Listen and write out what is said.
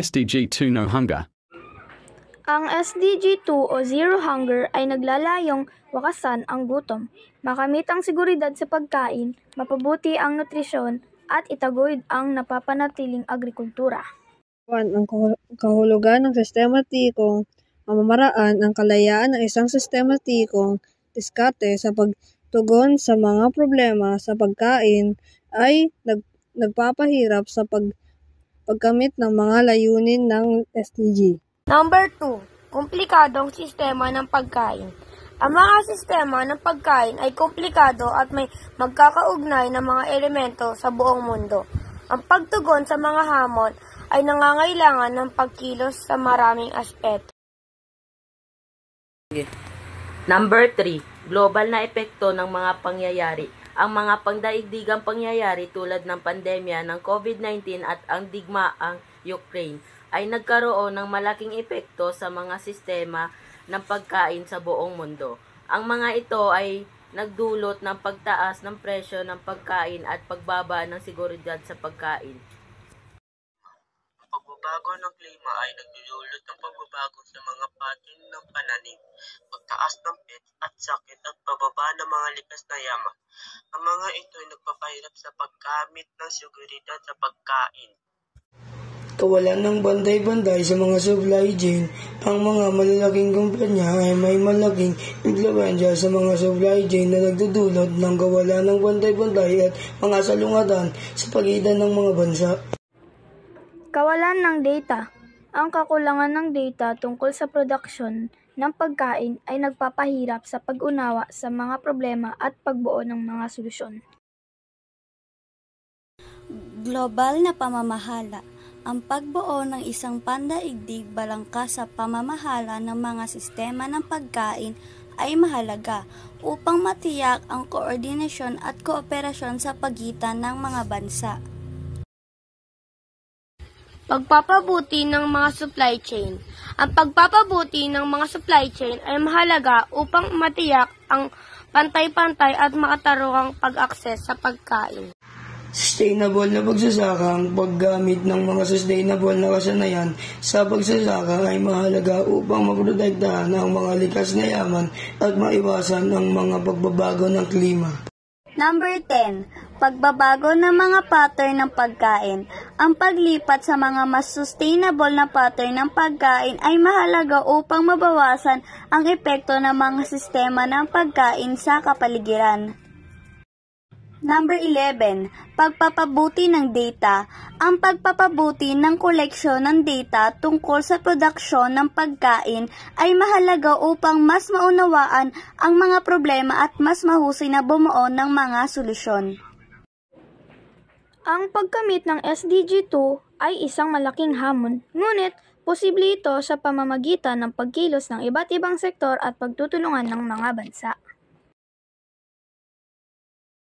SDG 2 No Hunger? Ang SDG 2 o Zero Hunger ay naglalayong wakasan ang gutom, makamit ang seguridad sa pagkain, mapabuti ang nutrisyon, at itaguyod ang napapanatiling agrikultura. Ang kahulugan ng sistematikong pamamaraan, ang kalayaan ng isang sistematikong diskarte sa pagtugon sa mga problema sa pagkain ay nagpapahirap sa pagkamit ng mga layunin ng SDG. Number 2, komplikadong sistema ng pagkain. Ang mga sistema ng pagkain ay komplikado at may magkakaugnay na mga elemento sa buong mundo. Ang pagtugon sa mga hamon ay nangangailangan ng pagkilos sa maraming aspeto. Number 3, global na epekto ng mga pangyayari. Ang mga pangdaigdigang pangyayari tulad ng pandemya ng COVID-19 at ang digmaang Ukraine ay nagkaroon ng malaking epekto sa mga sistema ng pagkain sa buong mundo. Ang mga ito ay nagdulot ng pagtaas ng presyo ng pagkain at pagbaba ng seguridad sa pagkain. Ang pagbabago ng klima ay nagdulot ng pagbabago sa mga pattern ng pananim, pagtaas ng pets at sakit at pababa ng mga likas na yaman. Ang mga ito ay nagpapahirap sa pagkamit ng seguridad sa pagkain. Kawalan ng bantay-bantay sa mga supply chain. Ang mga malalaking kumpanya ay may malaking impluwensya sa mga supply chain na nagdudulot ng kawalan ng bantay-bantay at mga salungatan sa pagitan ng mga bansa. Kawalan ng data. Ang kakulangan ng data tungkol sa produksyon ng pagkain ay nagpapahirap sa pag-unawa sa mga problema at pagbuo ng mga solusyon. Global na pamamahala. Ang pagbuo ng isang pandaigdig balangkas sa pamamahala ng mga sistema ng pagkain ay mahalaga upang matiyak ang koordinasyon at kooperasyon sa pagitan ng mga bansa. Pagpapabuti ng mga supply chain. Ang pagpapabuti ng mga supply chain ay mahalaga upang matiyak ang pantay-pantay at makatarungang pag-akses sa pagkain. Sustainable na pagsasaka. Ang paggamit ng mga sustainable na kasanayan sa pagsasaka ay mahalaga upang maprotektahan ang mga likas na yaman at maiwasan ang mga pagbabago ng klima. Number 10. Pagbabago ng mga pattern ng pagkain. Ang paglipat sa mga mas sustainable na pattern ng pagkain ay mahalaga upang mabawasan ang epekto ng mga sistema ng pagkain sa kapaligiran. Number 11. Pagpapabuti ng data. Ang pagpapabuti ng koleksyon ng data tungkol sa produksyon ng pagkain ay mahalaga upang mas maunawaan ang mga problema at mas mahusay na bumuo ng mga solusyon. Ang pagkamit ng SDG 2 ay isang malaking hamon, ngunit posible ito sa pamamagitan ng pagkilos ng iba't ibang sektor at pagtutulungan ng mga bansa.